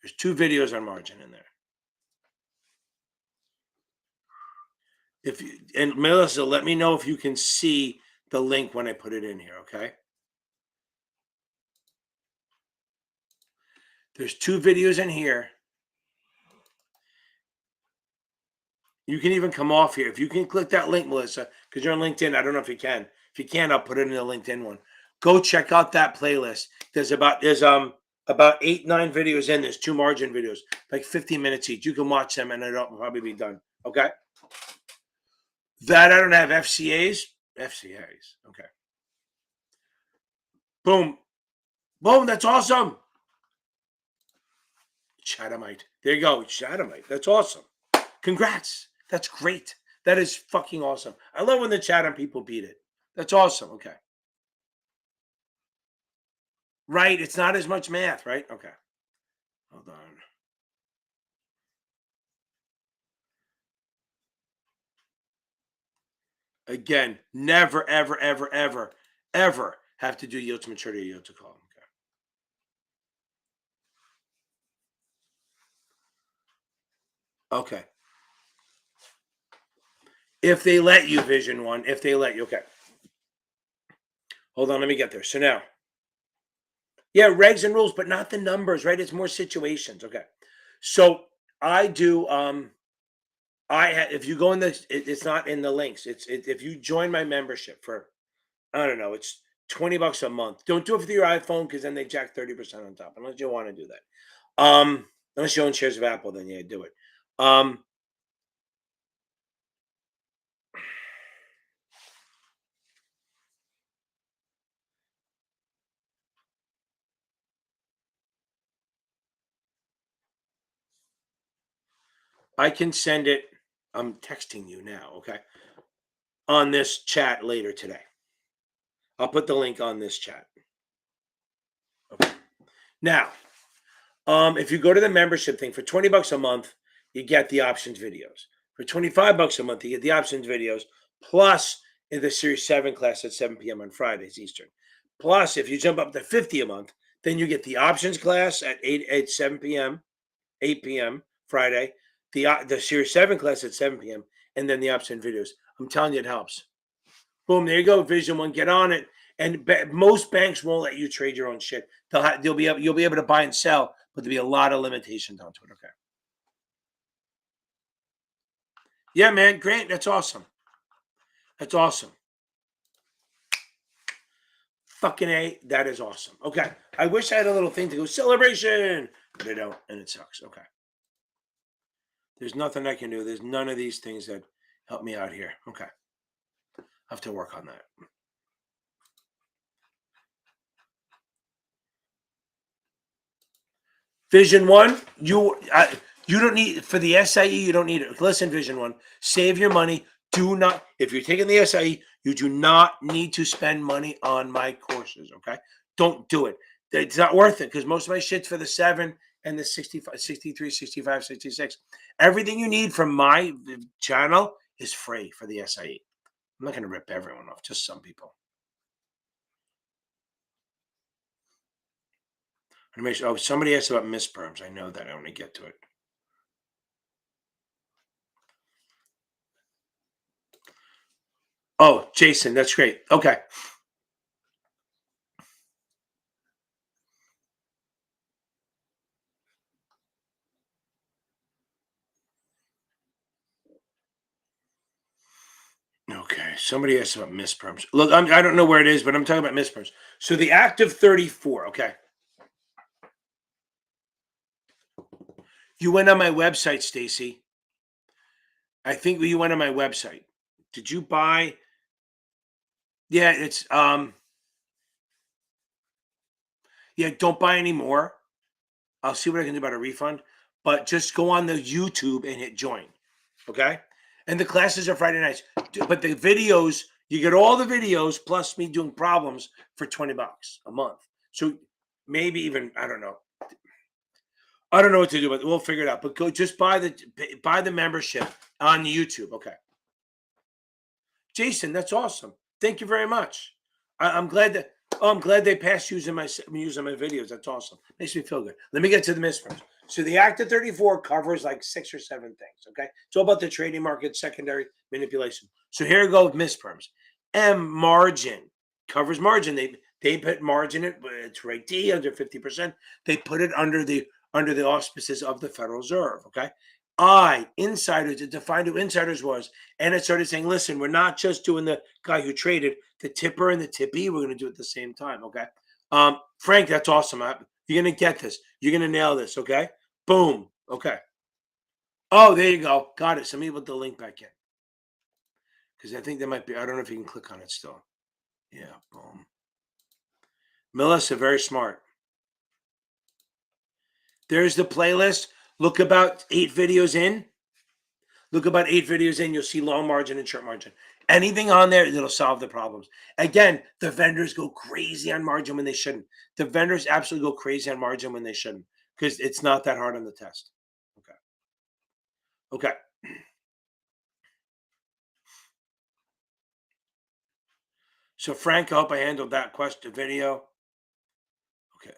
There's 2 videos on margin in there. If you, and Melissa, let me know if you can see the link when I put it in here, okay? There's 2 videos in here. You can even come off here. If you can click that link, Melissa, because you're on LinkedIn. I don't know if you can. If you can, I'll put it in the LinkedIn one. Go check out that playlist. There's about 8, 9 videos in. There's 2 margin videos, like 15 minutes each. You can watch them and it'll probably be done. Okay. That I don't have FCAs. FCAs. Okay. Boom. Boom. That's awesome. Chathamite. There you go. Chathamite. That's awesome. Congrats. That's great. That is fucking awesome. I love when the Chatham people beat it. That's awesome. Okay. Right. It's not as much math, right? Okay. Hold on. Again, never, ever, ever, ever, ever have to do yield to maturity or yield to call. Okay. Okay. If they let you, Vision One, if they let you, okay. Hold on, let me get there. So now, yeah, regs and rules, but not the numbers, right? It's more situations. Okay. So I do if you go in this, it's not in the links. If you join my membership for, I don't know, it's $20 a month. Don't do it for your iPhone because then they jack 30% on top. Unless you want to do that. Unless you own shares of Apple, then yeah, do it. I can send it. I'm texting you now. Okay, on this chat later today. I'll put the link on this chat. Okay. Now, if you go to the membership thing for $20 a month, you get the options videos. For $25 a month, you get the options videos plus in the Series 7 class at 7 p.m. on Fridays Eastern. Plus, if you jump up to $50 a month, then you get the options class at 7 p.m., 8 p.m. Friday, the Series 7 class at 7 p.m., and then the option videos. I'm telling you, it helps. Boom, there you go, Vision One. Get on it. And most banks won't let you trade your own shit. You'll be able to buy and sell, but there'll be a lot of limitations onto it. Okay. Yeah, man. Great. That's awesome. That's awesome. Fucking A. That is awesome. Okay. I wish I had a little thing to go celebration, but I don't, and it sucks. Okay. There's nothing I can do. There's none of these things that help me out here. Okay. I have to work on that. Vision One, you don't need for the SIE. You don't need it. Listen, Vision One, save your money. Do not if you're taking the SIE, you do not need to spend money on my courses. Okay, don't do it. It's not worth it because most of my shit's for the 7 and the 65, 63, 65, 66. Everything you need from my channel is free for the SIE. I'm not going to rip everyone off, just some people. Oh, somebody asked about misperms. I know that. I want to get to it. Oh, Jason, that's great. Okay. Okay. Somebody asked about misperms. Look, I don't know where it is, but I'm talking about misperms. So the active 34. Okay. You went on my website, Stacy. I think you went on my website. Did you buy? Yeah, it's yeah, don't buy any more. I'll see what I can do about a refund, but just go on the YouTube and hit join. Okay? And the classes are Friday nights. But the videos, you get all the videos plus me doing problems for $20 a month. So maybe even I don't know. I don't know what to do, but we'll figure it out. But go just buy the membership on YouTube. Okay. Jason, that's awesome. Thank you very much. I'm glad that I'm glad they passed using my videos. That's awesome. Makes me feel good. Let me get to the misprint. So the Act of 34 covers like 6 or 7 things. Okay. It's all about the trading market, secondary manipulation. So here we go with misperms. M margin covers margin. They put margin it's rate D under 50%. They put it under the auspices of the Federal Reserve. Okay. Insiders, to define who insiders was. And it started saying, listen, we're not just doing the guy who traded, the tipper and the tippee. We're going to do it at the same time. Okay. Frank, that's awesome. You're going to get this. You're going to nail this. Okay. Boom. Okay. Oh, there you go. Got it. So let me put the link back in. Because I think there might be, I don't know if you can click on it still. Yeah. Boom. Melissa, very smart. There's the playlist. Look about 8 videos in. You'll see long margin and short margin. Anything on there that'll solve the problems. Again, the vendors go crazy on margin when they shouldn't. The vendors absolutely go crazy on margin when they shouldn't because it's not that hard on the test. Okay. Okay. So Frank, I hope I handled that question video. Okay.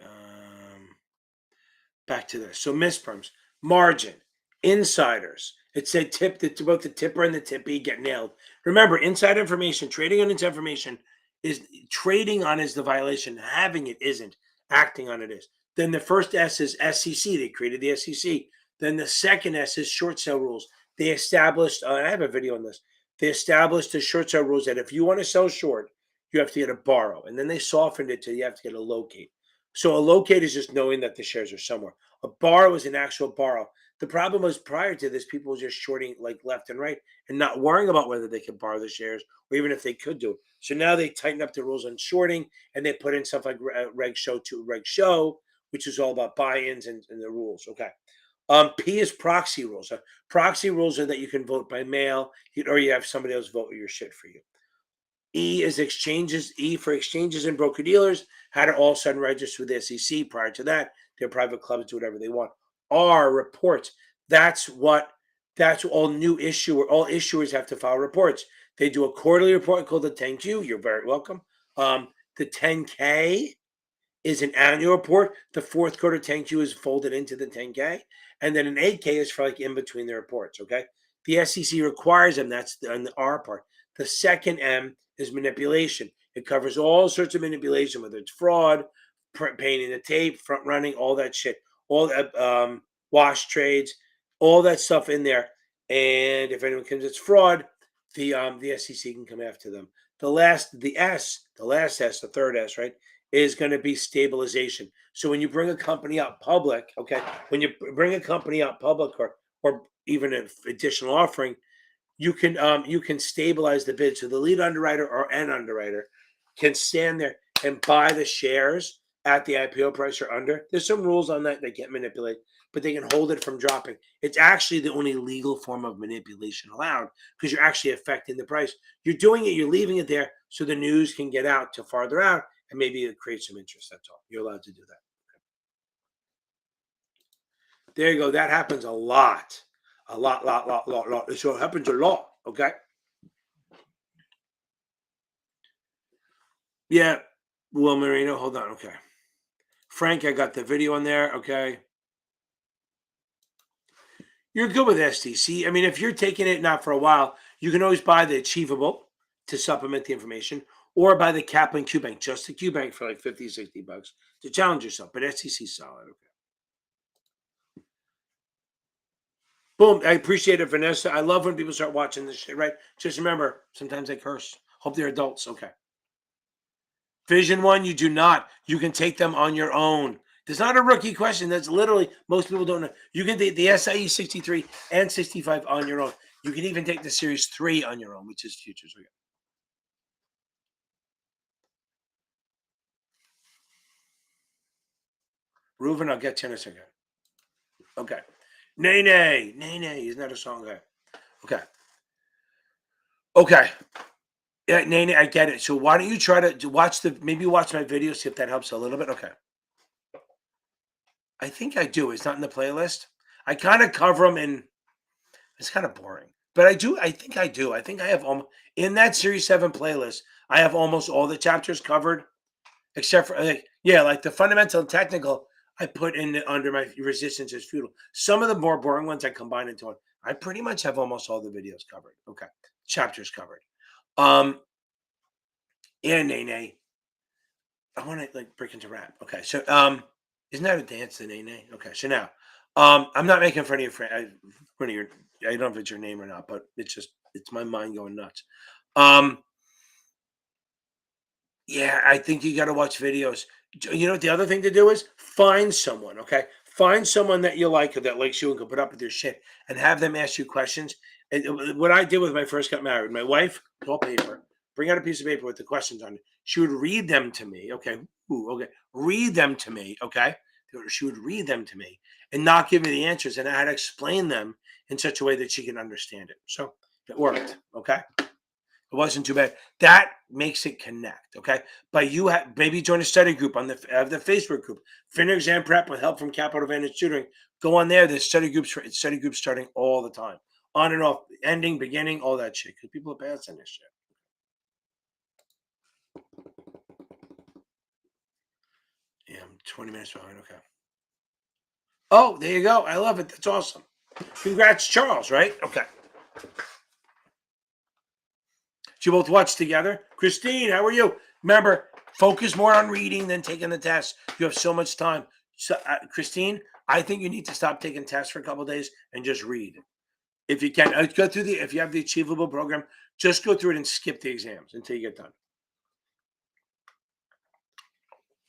Back to this. So misperms, margin, insiders. It said tip. It's about the tipper and the tippy get nailed. Remember, inside information, trading on inside information is trading on is the violation. Having it isn't. Acting on it is. Then the first S is SEC. They created the SEC. Then the second S is short sale rules. They established. I have a video on this. They established the short sale rules that if you want to sell short, you have to get a borrow, and then they softened it to you have to get a locate. So a locate is just knowing that the shares are somewhere. A borrow is an actual borrow. The problem was prior to this, people were just shorting like left and right and not worrying about whether they could borrow the shares or even if they could do it. So now they tighten up the rules on shorting and they put in stuff like Reg Show to Reg Show, which is all about buy-ins and the rules. Okay. P is proxy rules. Proxy rules are that you can vote by mail or you have somebody else vote your shit for you. E is exchanges. E for exchanges and broker dealers had to all of a sudden register with the SEC. Prior to that, their private clubs do whatever they want. R reports. That's all new all issuers have to file reports. They do a quarterly report called the 10Q. You're very welcome. The 10K is an annual report. The fourth quarter 10Q is folded into the 10K. And then an 8K is for like in between the reports. Okay. The SEC requires them. That's on the R part. The second M is manipulation. It covers all sorts of manipulation, whether it's fraud, painting the tape, front running, all that shit, all that wash trades, all that stuff in there. And if anyone comes, it's fraud, the SEC can come after them. The third S, right, is going to be stabilization. So when you bring a company out public, okay, when you bring a company out public or even an additional offering, you can stabilize the bid. So the lead underwriter or an underwriter can stand there and buy the shares at the IPO price or under. There's some rules on that they can't manipulate, but they can hold it from dropping. It's actually the only legal form of manipulation allowed because you're actually affecting the price. You're doing it, you're leaving it there so the news can get out to farther out and maybe it creates some interest. That's all. You're allowed to do that. There you go. That happens a lot. A lot. So it happens a lot. Okay. Yeah. Will Marino, hold on. Okay. Frank, I got the video on there. Okay. You're good with SDC. I mean, if you're taking it not for a while, you can always buy the Achievable to supplement the information or buy the Kaplan Q Bank, just the Q Bank for like 50, $60 to challenge yourself. But SDC is solid. Okay. Boom. I appreciate it, Vanessa. I love when people start watching this shit, right? Just remember, sometimes they curse. Hope they're adults. Okay. Vision one, you do not. You can take them on your own. There's not a rookie question. That's literally, most people don't know. You can take the SIE 63 and 65 on your own. You can even take the Series 3 on your own, which is futures. Okay. Reuven, I'll get you in a second. Okay. Nay, nay. Nay, nay. Isn't that a song guy? Okay. Okay. Yeah, nay, nay, I get it. So why don't you try to maybe watch my video, see if that helps a little bit? Okay. I think I do. It's not in the playlist. I kind of cover them in. It's kind of boring, but I do. I think I do. I think I have in that Series 7 playlist. I have almost all the chapters covered, except for like the fundamental and technical. I put in under my resistance is futile. Some of the more boring ones I combine into one. I pretty much have almost all the videos covered. Okay, chapters covered. And nay nay. I want to like break into rap. Okay, so isn't that a dance, the nay nay? Okay, so now I'm not making fun of your friend. I don't know if it's your name or not, but it's my mind going nuts. Yeah, I think you got to watch videos. You know what the other thing to do is find someone. Okay, find someone that you like or that likes you and can put up with your shit, and have them ask you questions. And what I did when I first got married, my wife, all paper, bring out a piece of paper with the questions on it. She would read them to me. Okay, okay, read them to me. Okay, she would read them to me and not give me the answers, and I had to explain them in such a way that she can understand it. So it worked. Okay. It wasn't too bad. That makes it connect, okay? But you have maybe join a study group on the Facebook group, FINRA Exam Prep with help from Capital Advantage Tutoring. Go on there. There's study groups starting all the time, on and off, ending, beginning, all that shit. Because people are passing this shit. Yeah, I'm 20 minutes behind. Okay. Oh, there you go. I love it. That's awesome. Congrats, Charles. Right? Okay. You both watch together. Christine, how are you? Remember, focus more on reading than taking the test. You have so much time. So, Christine, I think you need to stop taking tests for a couple of days and just read. If you can, go through if you have the Achievable program, just go through it and skip the exams until you get done.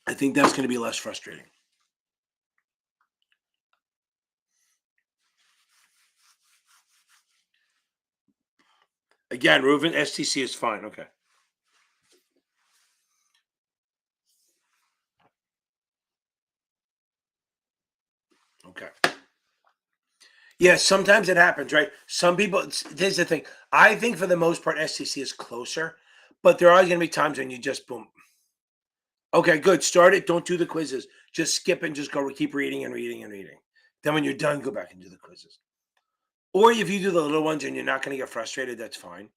I think that's going to be less frustrating. Again, Reuven, STC is fine. Okay. Okay. Yeah, sometimes it happens, right? Some people, here's the thing. I think for the most part, STC is closer, but there are going to be times when you just boom. Okay, good. Start it. Don't do the quizzes. Just skip and just go. Keep reading and reading and reading. Then when you're done, go back and do the quizzes. Or if you do the little ones and you're not going to get frustrated, that's fine.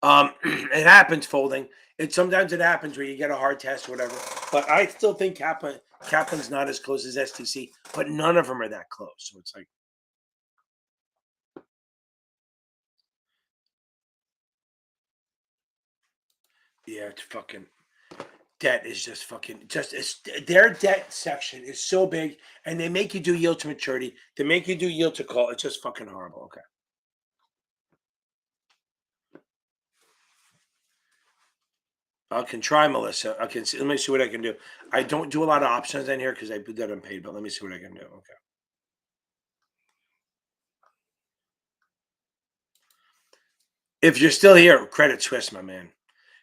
It happens folding. Sometimes it happens where you get a hard test or whatever. But I still think Kaplan's not as close as STC, but none of them are that close. So it's like, yeah, it's fucking debt is just fucking it's their debt section is so big, and they make you do yield to maturity. They make you do yield to call. It's just fucking horrible. Okay. I can try, Melissa. I can see, let me see what I can do. I don't do a lot of options in here because I put that unpaid, but let me see what I can do. Okay. If you're still here, Credit Suisse, my man.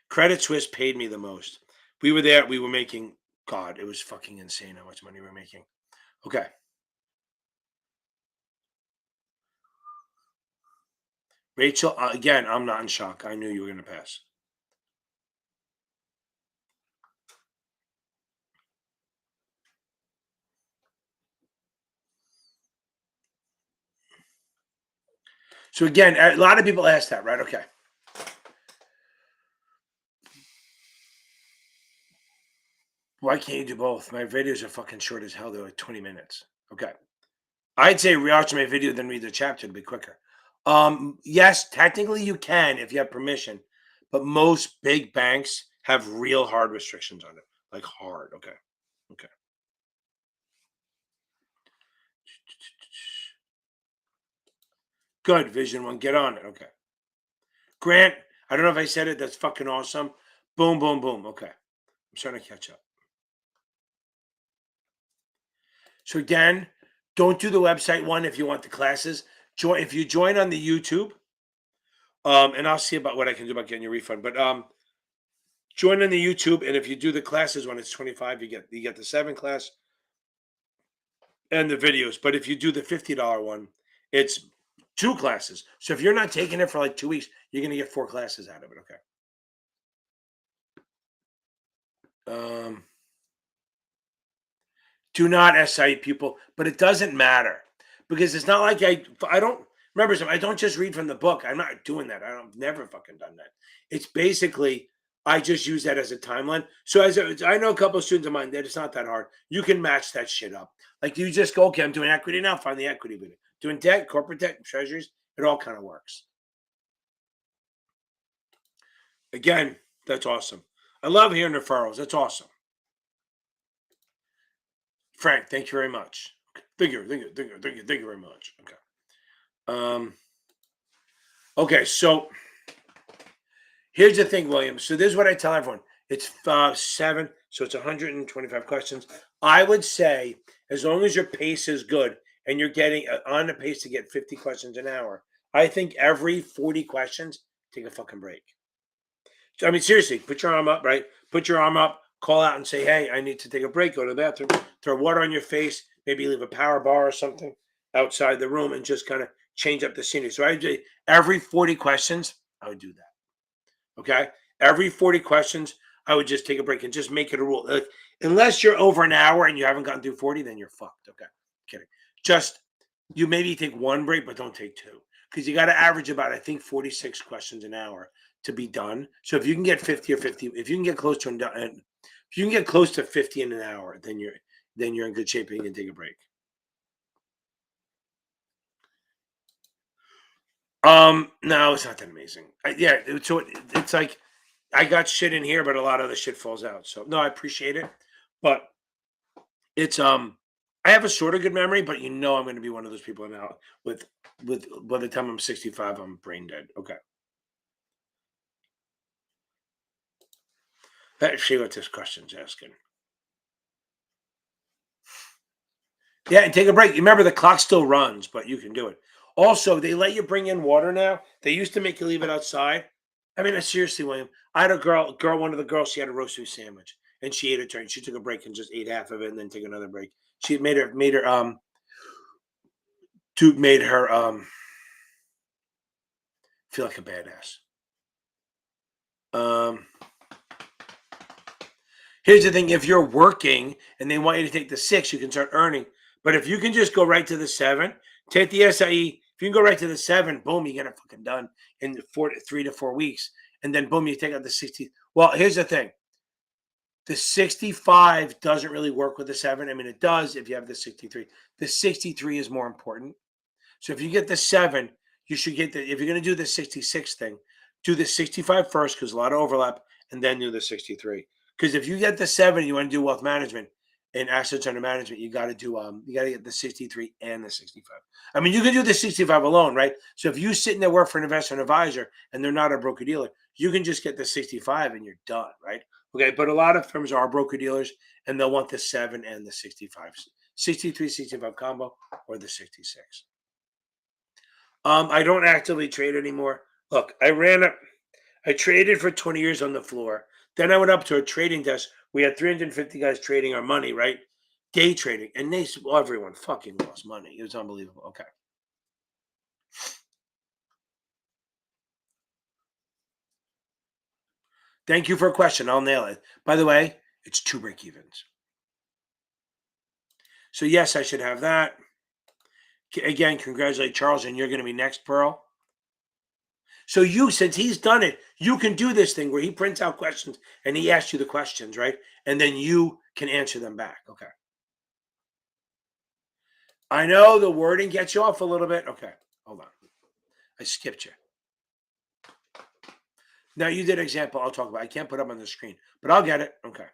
Credit Suisse paid me the most. We were there. We were making, God, it was fucking insane how much money we were making. Okay. Rachel, again, I'm not in shock. I knew you were going to pass. So again, a lot of people ask that, right? Okay. Why can't you do both? My videos are fucking short as hell. They're like 20 minutes. Okay. I'd say watch my video, then read the chapter to be quicker. Yes, technically you can if you have permission, but most big banks have real hard restrictions on it. Like hard. Okay. Okay. Good. Vision one. Get on it. Okay. Grant, I don't know if I said it. That's fucking awesome. Boom, boom, boom. Okay. I'm starting to catch up. So again, don't do the website one if you want the classes. Join if you join on the YouTube. And I'll see about what I can do about getting your refund. But join on the YouTube, and if you do the classes when it's 25, you get the 7 class and the videos. But if you do the $50 one, it's 2 classes. So if you're not taking it for like 2 weeks, you're gonna get 4 classes out of it. Okay. Do not SIE people, but it doesn't matter because it's not like I don't remember something. I don't just read from the book. I'm not doing that. I've never fucking done that. It's basically I just use that as a timeline. So I know a couple of students of mine that it's not that hard. You can match that shit up. Like you just go, okay, I'm doing equity now. Find the equity video. Doing debt, corporate debt, treasuries. It all kind of works. Again, that's awesome. I love hearing referrals. That's awesome. Frank, thank you very much. Thank you very much. Okay. Um, okay, so here's the thing, William. So this is what I tell everyone. It's 7, so it's 125 questions. I would say as long as your pace is good and you're getting on the pace to get 50 questions an hour, I think every 40 questions, take a fucking break. So, I mean, seriously, put your arm up, right? Put your arm up, call out and say, hey, I need to take a break, go to the bathroom, throw water on your face, maybe leave a power bar or something outside the room and just kind of change up the scenery. So I do every 40 questions, I would do that. Okay. Every 40 questions, I would just take a break and just make it a rule. Like, unless you're over an hour and you haven't gotten through 40, then you're fucked. Okay. Kidding. Just you maybe take one break, but don't take 2. Because you got to average about, I think, 46 questions an hour to be done. So if you can get 50 or 50, if you can get close to if you can get close to 50 in an hour, then you're in good shape and you can take a break. No, it's not that amazing. Yeah, so it's like I got shit in here, but a lot of the shit falls out. So no, I appreciate it, but it's I have a sort of good memory, but I'm going to be one of those people now with by the time I'm 65, I'm brain dead. Okay, let's see what this question's asking. Yeah, and take a break. Remember, the clock still runs, but you can do it. Also, they let you bring in water now. They used to make you leave it outside. I mean, seriously, William. I had a one of the girls, she had a roast beef sandwich, and she ate it. She took a break and just ate half of it, and then take another break. She made her feel like a badass. Um, Here's the thing: if you're working and they want you to take the 6, you can start earning. But if you can just go right to the 7, take the SIE. If you can go right to the 7, boom, you get it fucking done in 3 to 4 weeks. And then boom, you take out the 60. Well, here's the thing. The 65 doesn't really work with the 7. I mean, it does if you have the 63. The 63 is more important. So if you get the 7, you should get if you're going to do the 66 thing, do the 65 first because a lot of overlap, and then do the 63. Because if you get the 7, you want to do wealth management and assets under management, you got to get the 63 and the 65. I mean, you can do the 65 alone, right? So if you sit in there work for an investment advisor and they're not a broker dealer, you can just get the 65 and you're done, right? Okay, but a lot of firms are broker dealers and they'll want the 7 and the 65, 63, 65 combo or the 66. I don't actively trade anymore. Look, I traded for 20 years on the floor. Then I went up to a trading desk. We had 350 guys trading our money, right? Day trading. And everyone fucking lost money. It was unbelievable. Okay. Thank you for a question. I'll nail it. By the way, it's 2 break evens. So yes, I should have that. Again, congratulate Charles, and you're going to be next, Pearl. So you, since he's done it, you can do this thing where he prints out questions and he asks you the questions, right? And then you can answer them back. Okay. I know the wording gets you off a little bit. Okay. Hold on. I skipped you. Now you did example I'll talk about. I can't put up on the screen, but I'll get it. Okay.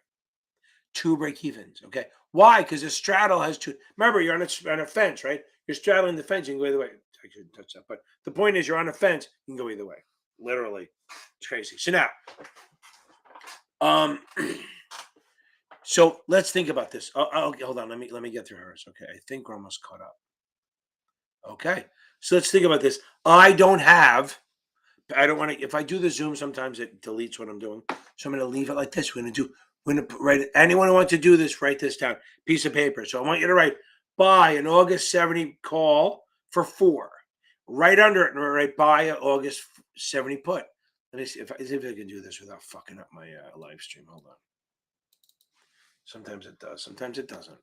2 break evens. Okay. Why? Because a straddle has 2. Remember, you're on a fence, right? You're straddling the fence. You can go either way. I couldn't touch that. But the point is, you're on a fence. You can go either way. Literally. It's crazy. So now, so let's think about this. Hold on. Let me get through hers. Okay. I think we're almost caught up. Okay. So let's think about this. I don't want to, if I do the Zoom, sometimes it deletes what I'm doing. So I'm going to leave it like this. We're going to write it. Anyone who wants to do this, write this down. Piece of paper. So I want you to write buy an August 70 call for 4. Right under it, and write buy an August 70 put. Let me see if I can do this without fucking up my live stream. Hold on. Sometimes it does. Sometimes it doesn't.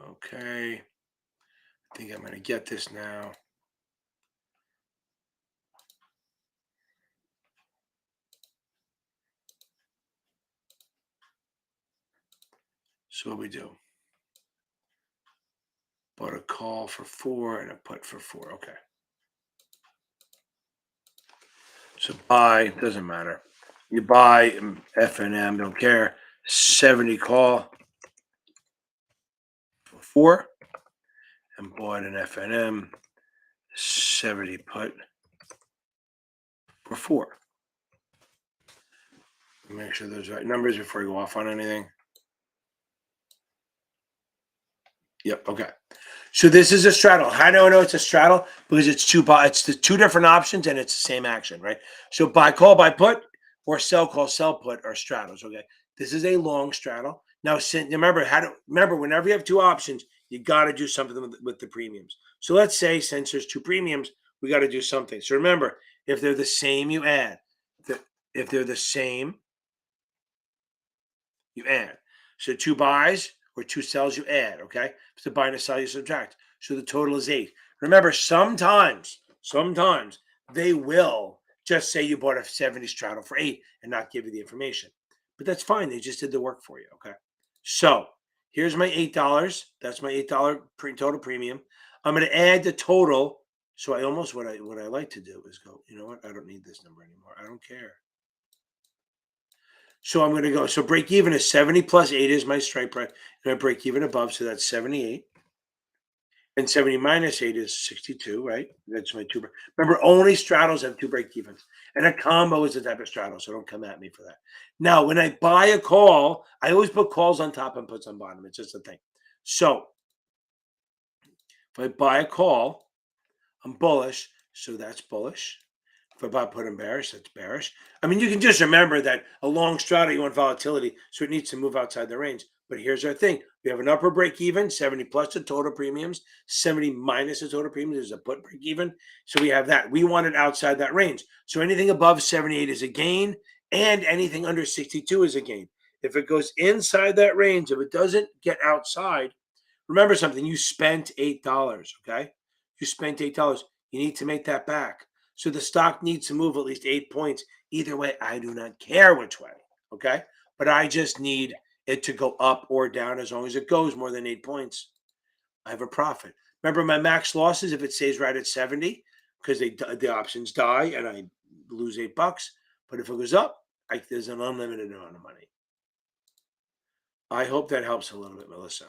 Okay. I think I'm going to get this now. So what we do? Bought a call for 4 and a put for 4. Okay. So buy, doesn't matter. You buy F&M, don't care. 70 call for 4 and bought an F&M 70 put for 4. Make sure those are right numbers before you go off on anything. Yep. Okay. So this is a straddle. How do I know it's a straddle? Because it's it's the 2 different options and it's the same action, right? So buy call, buy put, or sell call, sell put are straddles. Okay. This is a long straddle. Now, remember whenever you have 2 options, you got to do something with the premiums. So let's say since there's 2 premiums, we got to do something. So remember, if they're the same, you add. If they're the same, you add. So 2 buys or 2 sells, you add, okay? So buy and a sell, you subtract. So the total is 8. Remember, sometimes they will just say you bought a 70 straddle for 8 and not give you the information. But that's fine. They just did the work for you, okay? So here's my $8. That's my $8 total premium. I'm going to add the total. So what I like to do is go, you know what? I don't need this number anymore. I don't care. So I'm going to go. So break even is 70 plus 8 is my strike price. And I break even above. So that's 78. And 70 minus 8 is 62, right? That's my 2. Remember, only straddles have 2 break evens. And a combo is a type of straddle. So don't come at me for that. Now, when I buy a call, I always put calls on top and puts on bottom. It's just a thing. So if I buy a call, I'm bullish. So that's bullish. If I buy put in bearish, that's bearish. I mean, you can just remember that a long straddle, you want volatility, so it needs to move outside the range. But here's our thing. We have an upper break even, 70 plus the total premiums, 70 minus the total premiums is a put break even. So we have that. We want it outside that range. So anything above 78 is a gain, and anything under 62 is a gain. If it goes inside that range, if it doesn't get outside, remember something, you spent $8, okay? You spent $8. You need to make that back. So the stock needs to move at least 8 points. Either way, I do not care which way, okay? But I just need it to go up or down. As long as it goes more than 8 points, I have a profit. Remember my max losses if it stays right at 70, because the options die and I lose $8. But if it goes up, there's an unlimited amount of money. I hope that helps a little bit, Melissa.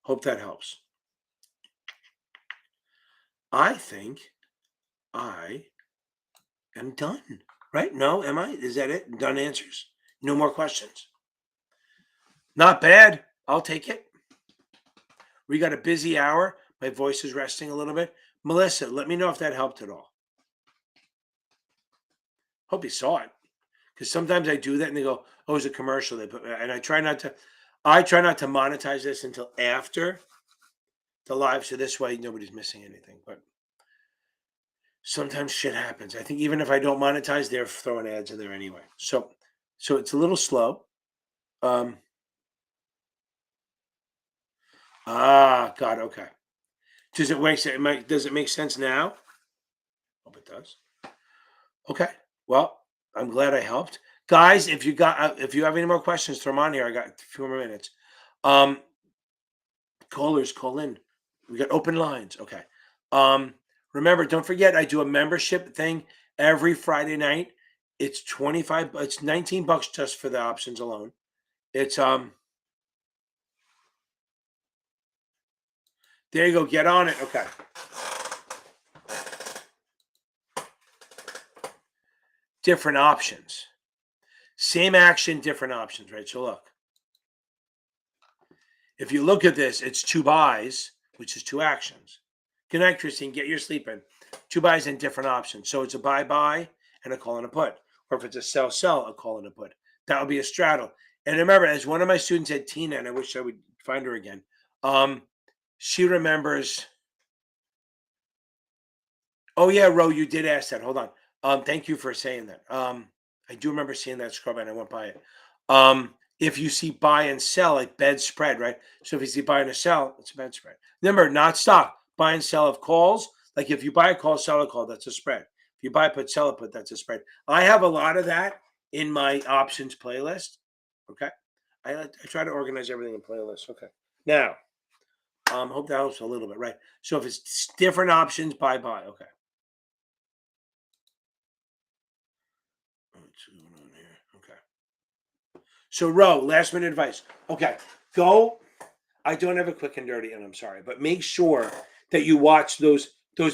Hope that helps. I think I am done. Right? No, am I? Is that it? Done answers? No more questions? Not bad. I'll take it. We got a busy hour. My voice is resting a little bit. Melissa, let me know if that helped at all. Hope you saw it. Because sometimes I do that and they go, oh, it's a commercial. They put, and I try not to monetize this until after the live. So this way nobody's missing anything. But sometimes shit happens. I think even if I don't monetize, they're throwing ads in there anyway. So it's a little slow. God, okay. Does it make sense now? Hope it does. Okay. Well, I'm glad I helped. Guys, if you have any more questions, throw them on here. I got a few more minutes. Callers, call in. We got open lines. Okay. Remember, don't forget, I do a membership thing every Friday night. It's $19 just for the options alone. It's there you go. Get on it. Okay. Different options. Same action, different options, right? So look. If you look at this, it's 2 buys, which is 2 actions. Good night, Christine. Get your sleep in. 2 buys and different options. So it's a buy, and a call and a put. Or if it's a sell, a call and a put. That would be a straddle. And remember, as one of my students said, Tina, and I wish I would find her again. She remembers. Oh yeah, Ro, you did ask that. Hold on. Thank you for saying that. I do remember seeing that scrub and I went by it. If you see buy and sell, like bed spread, right? So if you see buy and a sell, it's a bed spread. Remember, not stock. Buy and sell of calls. Like if you buy a call, sell a call, that's a spread. If you buy a put, sell a put, that's a spread. I have a lot of that in my options playlist. Okay. I try to organize everything in playlists. Okay. Now, hope that helps a little bit, right? So if it's different options, buy. Okay. What's going on here? Okay. So, Ro, last minute advice. Okay. Go. I don't have a quick and dirty, and I'm sorry, but make sure that you watch those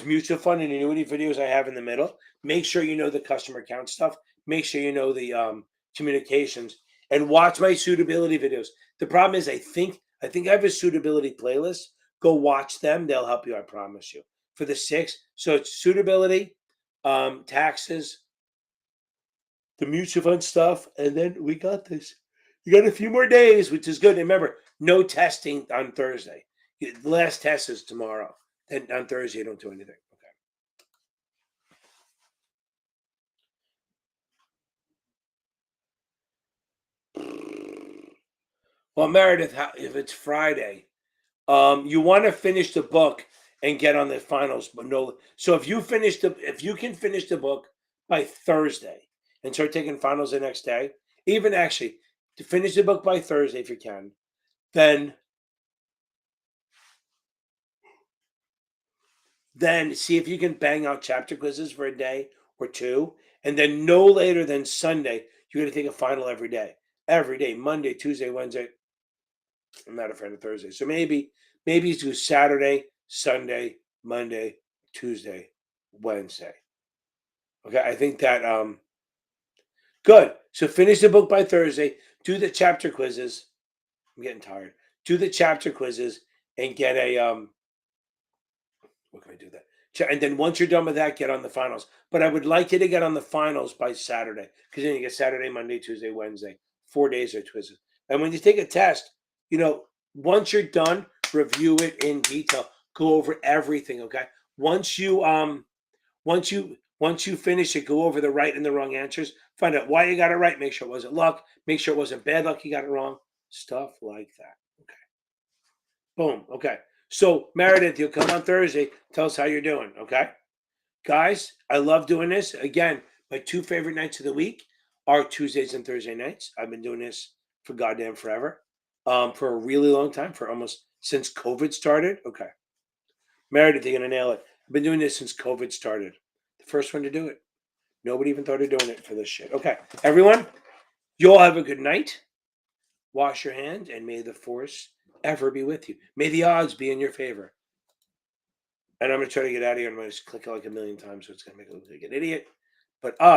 mutual fund and annuity videos I have in the middle. Make sure you know the customer account stuff. Make sure you know the communications, and watch my suitability videos. The problem is, I think I have a suitability playlist. Go watch them; they'll help you. I promise you. For the 6, so it's suitability, taxes, the mutual fund stuff, and then we got this. You got a few more days, which is good. And remember, no testing on Thursday. The last test is tomorrow. Then on Thursday, you don't do anything. Okay. Well, Meredith, if it's Friday, you want to finish the book and get on the finals, but no. So if you can finish the book by Thursday and start taking finals the next day, even actually to finish the book by Thursday if you can, then see if you can bang out chapter quizzes for a day or 2, and then no later than Sunday, you're going to take a final every day. Every day, Monday, Tuesday, Wednesday. I'm not a fan of Thursday. So maybe do Saturday, Sunday, Monday, Tuesday, Wednesday. Okay, I think that good. So finish the book by Thursday. Do the chapter quizzes. I'm getting tired. Do the chapter quizzes and get a what can I do that? And then once you're done with that, get on the finals. But I would like you to get on the finals by Saturday, because then you get Saturday, Monday, Tuesday, Wednesday 4 days or twisted. And when you take a test, once you're done, review it in detail. Go over everything, okay? Once you finish it, go over the right and the wrong answers. Find out why you got it right. Make sure it wasn't luck. Make sure it wasn't bad luck. You got it wrong. Stuff like that. Okay. Boom. Okay. So Meredith, you'll come on Thursday. Tell us how you're doing. Okay. Guys, I love doing this. Again, my 2 favorite nights of the week are Tuesdays and Thursday nights. I've been doing this for goddamn forever. For a really long time, for almost since COVID started. Okay. Meredith, you're gonna nail it. I've been doing this since COVID started. The first one to do it. Nobody even thought of doing it for this shit. Okay. Everyone, you all have a good night. Wash your hands, and may the force ever be with you. May the odds be in your favor. And I'm going to try to get out of here. I'm going to click it like a million times, so it's going to make it look like an idiot. But